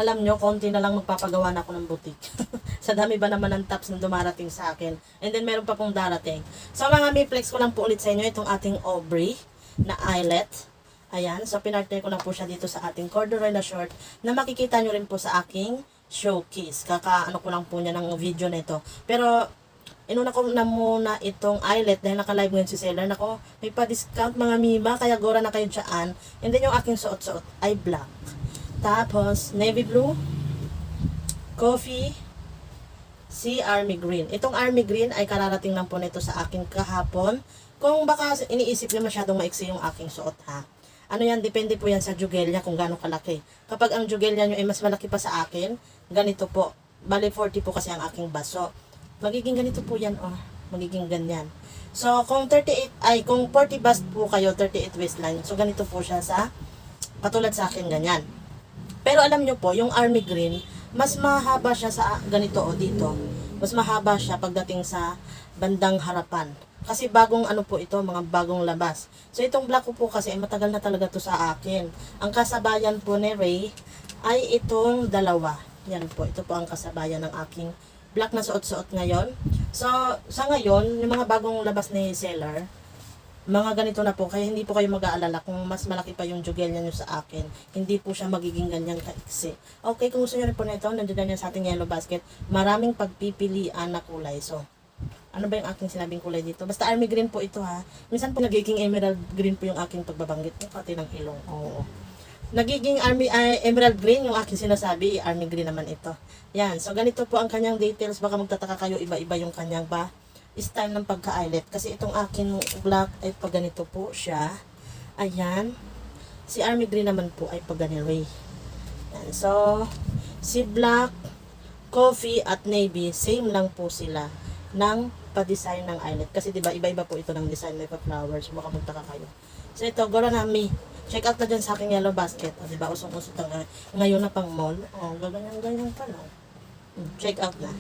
Alam nyo, konti na lang magpapagawa na ako ng butik. Sa dami ba naman ng tops na dumarating sa akin. And then meron pa pong darating. So mga mi-flex ko lang po ulit sa inyo itong ating Aubrey na eyelet. Ayan, so pinartner ko lang po siya dito sa ating corduroy na short na makikita nyo rin po sa aking showcase. Kaka-ano ko lang po niya ng video nito. Pero inuna ko na muna itong eyelet dahil naka-live ngayon si seller. Nako, may pa-discount mga mima, kaya gora na kayo dyan. And then yung aking suot-suot ay black. Tapos, navy blue, coffee, si army green. Itong army green ay kararating lang po nito sa akin kahapon. Kung baka iniisip niyo masyadong maiksi yung aking suot ha. Ano yan, depende po yan sa jugelya kung gaano kalaki. Kapag ang jugelya nyo ay mas malaki pa sa akin, ganito po. Bali 40 po kasi ang aking baso. Magiging ganito po yan, oh. Magiging ganyan. So, kung 40 bust po kayo, 38 waistline. So, ganito po siya sa, katulad sa akin, ganyan. Pero alam nyo po, yung army green, mas mahaba siya sa ganito o dito. Mas mahaba siya pagdating sa bandang harapan. Kasi bagong ano po ito, mga bagong labas. So itong black ko po kasi matagal na talaga to sa akin. Ang kasabayan po ni Ray ay itong dalawa. Yan po, ito po ang kasabayan ng aking black na suot-suot ngayon. So sa ngayon, yung mga bagong labas ni seller, mga ganito na po, kaya hindi po kayo mag-aalala kung mas malaki pa yung jugelya nyo sa akin. Hindi po siya magiging ganyan kaiksi. Okay, kung gusto nyo rin po na ito, nandiyan yan sa ating yellow basket. Maraming pagpipilian na kulay. So, ano ba yung aking sinabing kulay dito? Basta army green po ito ha. Minsan po nagiging emerald green po yung aking pagbabanggit. Yung pati ng ilong. Oo. Nagiging emerald green yung aking sinasabi. Army green naman ito. Yan. So, ganito po ang kanyang details. Baka magtataka kayo, iba-iba yung kanyang style ng pagka-eyelet. Kasi itong akin black ay pag ganito po siya. Ayan. Si army green naman po ay pag ganito. Yan. So, si black, coffee at navy, same lang po sila ng pa-design ng eyelet. Kasi diba, iba-iba po ito ng design. May pa-flowers. Baka magtaka kayo. So, ito, gora nami. Check out na dyan sa aking yellow basket. O, diba, usong-usong ngayon na pang mall. O, ganyan-ganyan pa lang. Check out na.